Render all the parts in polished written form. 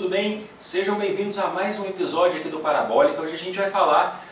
tudo bem? Sejam bem-vindos a mais um episódio aqui do Parabólica. Hoje a gente vai falar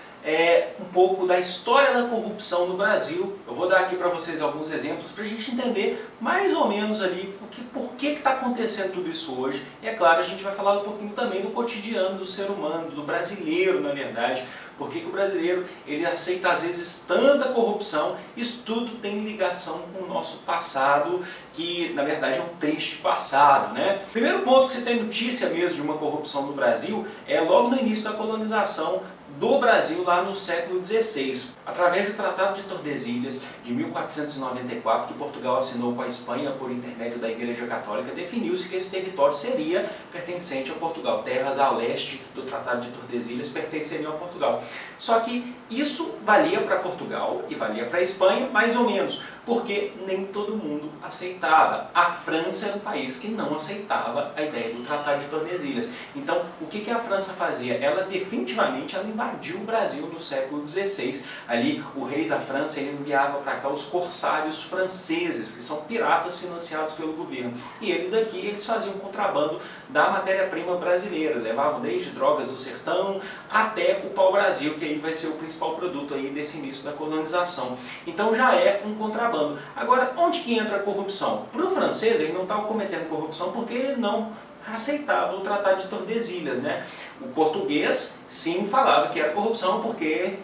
um pouco da história da corrupção no Brasil. Eu vou dar aqui para vocês alguns exemplos para a gente entender mais ou menos ali por que está acontecendo tudo isso hoje. E é claro, a gente vai falar um pouquinho também do cotidiano do ser humano, do brasileiro, na verdade. Por que o brasileiro ele aceita às vezes tanta corrupção? Isso tudo tem ligação com o nosso passado, que na verdade é um triste passado, né? O primeiro ponto que você tem notícia mesmo de uma corrupção no Brasil é logo no início da colonização do Brasil, lá no século XVI, através do Tratado de Tordesilhas de 1494, que Portugal assinou com a Espanha por intermédio da Igreja Católica, definiu-se que esse território seria pertencente a Portugal. Terras a leste do Tratado de Tordesilhas pertenceriam a Portugal. Só que isso valia para Portugal e valia para a Espanha, mais ou menos, porque nem todo mundo aceitava. A França era um país que não aceitava a ideia do Tratado de Tordesilhas. Então, o que a França fazia? Ela definitivamente invadiu o Brasil no século XVI. Ali, o rei da França ele enviava para cá os corsários franceses, que são piratas financiados pelo governo. E eles daqui, eles faziam contrabando da matéria-prima brasileira. Levavam desde drogas do sertão até o pau-brasil, que aí vai ser o principal produto aí desse início da colonização. Então já é um contrabando. Agora, onde que entra a corrupção? Para o francês, ele não estava cometendo corrupção porque ele não aceitava o Tratado de Tordesilhas, né? O português, sim, falava que era corrupção porque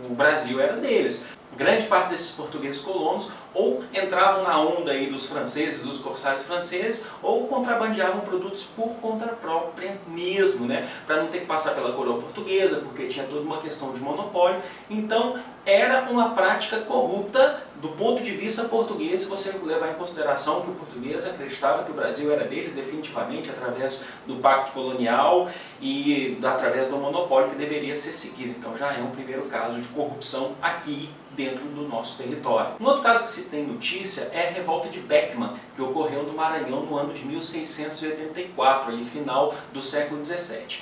o Brasil era deles. Grande parte desses portugueses colonos ou entravam na onda aí dos franceses, dos corsários franceses, ou contrabandeavam produtos por conta própria mesmo, né? Para não ter que passar pela coroa portuguesa, porque tinha toda uma questão de monopólio. Então, era uma prática corrupta do ponto de vista português, se você levar em consideração que o português acreditava que o Brasil era deles definitivamente através do pacto colonial e através do monopólio que deveria ser seguido. Então já é um primeiro caso de corrupção aqui dentro do nosso território. Um outro caso que se tem notícia é a revolta de Beckman, que ocorreu no Maranhão no ano de 1684, ali final do século XVII.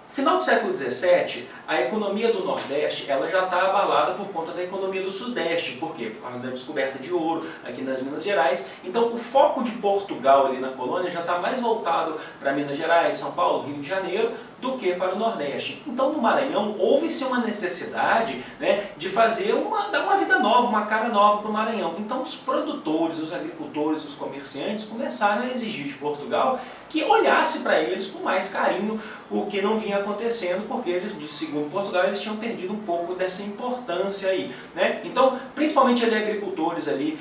Final do século XVII, a economia do Nordeste ela já está abalada por conta da economia do Sudeste. Por quê? Por causa da descoberta de ouro aqui nas Minas Gerais. Então o foco de Portugal ali na colônia já está mais voltado para Minas Gerais, São Paulo, Rio de Janeiro, do que para o Nordeste. Então no Maranhão houve-se uma necessidade, né, de fazer dar uma vida nova, uma cara nova para o Maranhão. Então os produtores, os agricultores, os comerciantes começaram a exigir de Portugal que olhasse para eles com mais carinho, o que não vinha acontecendo, porque eles, segundo Portugal, eles tinham perdido um pouco dessa importância aí, né? Então, principalmente ali agricultores ali,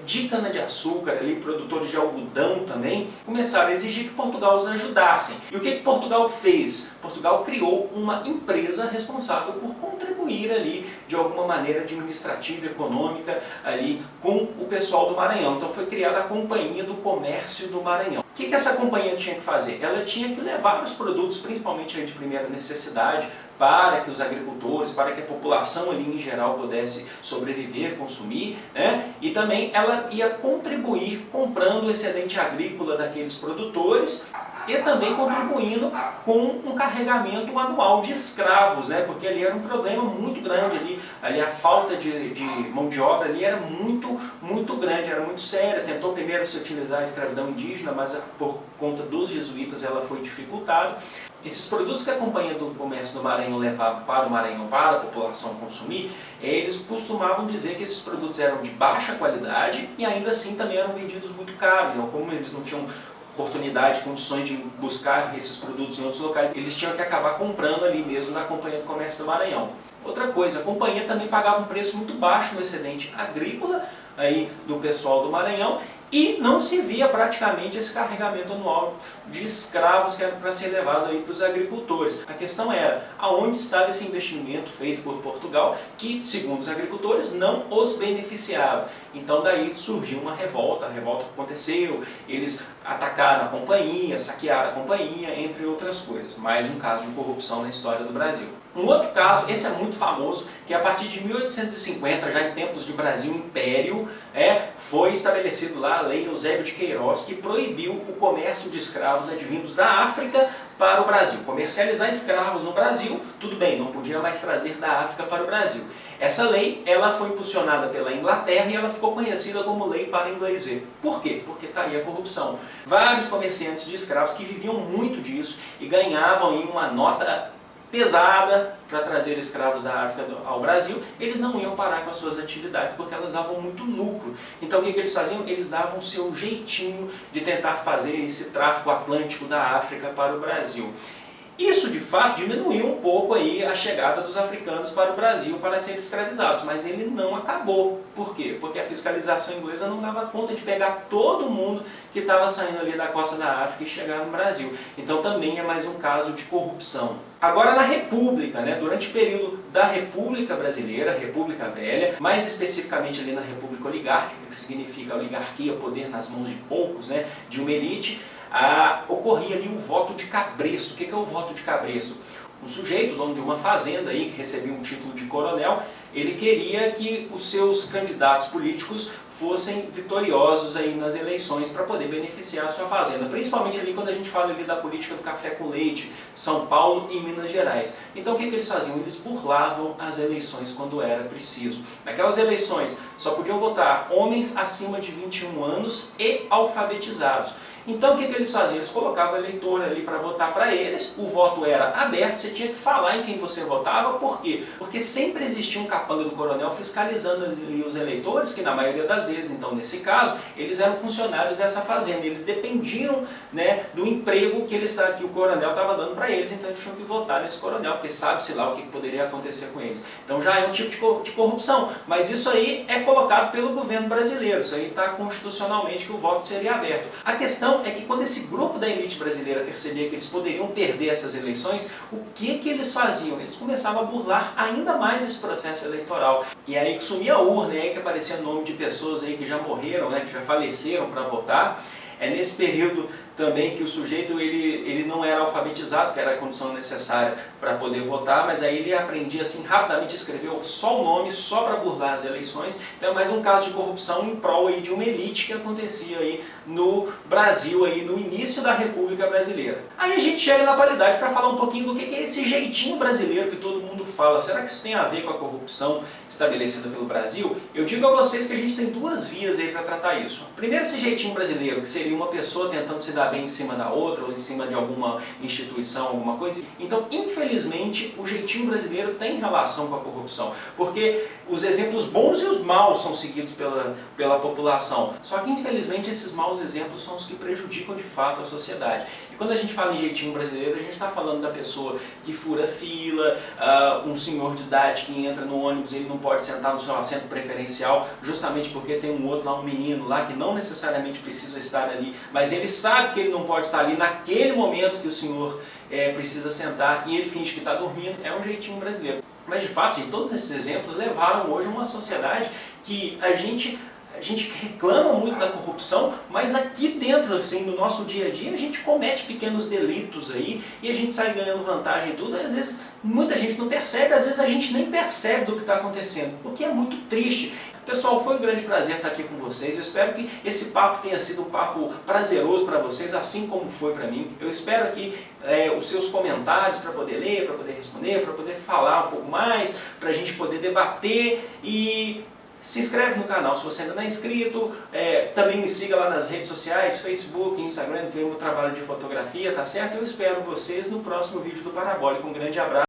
de cana-de-açúcar, ali, produtores de algodão também, começaram a exigir que Portugal os ajudassem. E o que Portugal fez? Portugal criou uma empresa responsável por contribuir ali, de alguma maneira administrativa, econômica, ali, com o pessoal do Maranhão. Então foi criada a Companhia do Comércio do Maranhão. O que essa companhia tinha que fazer? Ela tinha que levar os produtos, principalmente de primeira necessidade, para que os agricultores, para que a população ali em geral pudesse sobreviver, consumir, né? E também ela ia contribuir comprando o excedente agrícola daqueles produtores e também contribuindo com um carregamento anual de escravos, né? Porque ali era um problema muito grande, ali a falta de mão de obra ali era muito grande, era muito séria. Tentou primeiro se utilizar a escravidão indígena, mas por conta dos jesuítas ela foi dificultada. Esses produtos que a Companhia do Comércio do Maranhão levava para o Maranhão, para a população consumir, eles costumavam dizer que esses produtos eram de baixa qualidade e ainda assim também eram vendidos muito caro. Então, como eles não tinham oportunidade, condições de buscar esses produtos em outros locais, eles tinham que acabar comprando ali mesmo na Companhia do Comércio do Maranhão. Outra coisa, a companhia também pagava um preço muito baixo no excedente agrícola aí do pessoal do Maranhão e não se via praticamente esse carregamento anual de escravos que era para ser levado aí para os agricultores. A questão era, aonde estava esse investimento feito por Portugal que, segundo os agricultores, não os beneficiava. Então daí surgiu uma revolta, a revolta aconteceu, eles atacaram a companhia, saquearam a companhia, entre outras coisas. Mais um caso de corrupção na história do Brasil. Um outro caso, esse é muito famoso, que a partir de 1850, já em tempos de Brasil Império, foi estabelecido lá a Lei Eusébio de Queiroz, que proibiu o comércio de escravos advindos da África para o Brasil. Comercializar escravos no Brasil, tudo bem, não podia mais trazer da África para o Brasil. Essa lei, ela foi impulsionada pela Inglaterra e ela ficou conhecida como Lei para Inglês Ver. Por quê? Porque está aí a corrupção. Vários comerciantes de escravos que viviam muito disso e ganhavam em uma nota pesada para trazer escravos da África ao Brasil, eles não iam parar com as suas atividades porque elas davam muito lucro. Então o que eles faziam? Eles davam o seu jeitinho de tentar fazer esse tráfico atlântico da África para o Brasil. Isso, de fato, diminuiu um pouco aí a chegada dos africanos para o Brasil para serem escravizados, mas ele não acabou. Por quê? Porque a fiscalização inglesa não dava conta de pegar todo mundo que estava saindo ali da costa da África e chegar no Brasil. Então também é mais um caso de corrupção. Agora na República, durante o período da República Brasileira, República Velha, mais especificamente ali na República Oligárquica, que significa oligarquia, poder nas mãos de poucos, de uma elite, ocorria ali o voto de cabresto. O que é o voto de cabresto? Um sujeito, dono de uma fazenda, aí, que recebia um título de coronel, ele queria que os seus candidatos políticos fossem vitoriosos aí nas eleições para poder beneficiar a sua fazenda. Principalmente ali quando a gente fala ali da política do café com leite, São Paulo e Minas Gerais. Então o que eles faziam? Eles burlavam as eleições quando era preciso. Naquelas eleições só podiam votar homens acima de 21 anos e alfabetizados. Então o que eles faziam? Eles colocavam o eleitor ali para votar para eles, o voto era aberto, você tinha que falar em quem você votava. Por quê? Porque sempre existia um capanga do coronel fiscalizando ali os eleitores, que na maioria das vezes, então nesse caso, eles eram funcionários dessa fazenda, eles dependiam do emprego que o coronel estava dando para eles, então eles tinham que votar nesse coronel, porque sabe-se lá o que poderia acontecer com eles. Então já é um tipo de corrupção, mas isso aí é colocado pelo governo brasileiro, isso aí está constitucionalmente que o voto seria aberto. A questão é que quando esse grupo da elite brasileira percebia que eles poderiam perder essas eleições, o que eles faziam? Eles começavam a burlar ainda mais esse processo eleitoral. E aí que sumia a urna, e aí que aparecia nome de pessoas aí que já morreram, que já faleceram para votar. É nesse período também que o sujeito ele não era alfabetizado, que era a condição necessária para poder votar, mas aí ele aprendia assim rapidamente a escrever só o nome, só para burlar as eleições. Então é mais um caso de corrupção em prol aí de uma elite que acontecia aí no Brasil, aí no início da República Brasileira. Aí a gente chega na atualidade para falar um pouquinho do que é esse jeitinho brasileiro que todo mundo fala. Será que isso tem a ver com a corrupção estabelecida pelo Brasil? Eu digo a vocês que a gente tem duas vias aí para tratar isso. Primeiro, esse jeitinho brasileiro, que seria uma pessoa tentando se dar bem em cima da outra, ou em cima de alguma instituição, alguma coisa. Então, infelizmente, o jeitinho brasileiro tem relação com a corrupção, porque os exemplos bons e os maus são seguidos pela população. Só que, infelizmente, esses maus exemplos são os que prejudicam de fato a sociedade. E quando a gente fala em jeitinho brasileiro, a gente está falando da pessoa que fura fila, um senhor de idade que entra no ônibus e ele não pode sentar no seu assento preferencial, justamente porque tem um outro lá, um menino lá, que não necessariamente precisa estar ali, mas ele sabe que ele não pode estar ali naquele momento que o senhor precisa sentar e ele finge que está dormindo. É um jeitinho brasileiro. Mas de fato, gente, todos esses exemplos levaram hoje a uma sociedade que a gente reclama muito da corrupção, mas aqui dentro, assim, no nosso dia a dia, a gente comete pequenos delitos aí e a gente sai ganhando vantagem em tudo. Às vezes, muita gente não percebe, às vezes a gente nem percebe do que está acontecendo, o que é muito triste. Pessoal, foi um grande prazer estar aqui com vocês. Eu espero que esse papo tenha sido um papo prazeroso para vocês, assim como foi para mim. Eu espero aqui os seus comentários para poder ler, para poder responder, para poder falar um pouco mais, para a gente poder debater. E se inscreve no canal se você ainda não é inscrito, também me siga lá nas redes sociais, Facebook, Instagram, ver o meu trabalho de fotografia, tá certo? Eu espero vocês no próximo vídeo do Parabólico. Um grande abraço.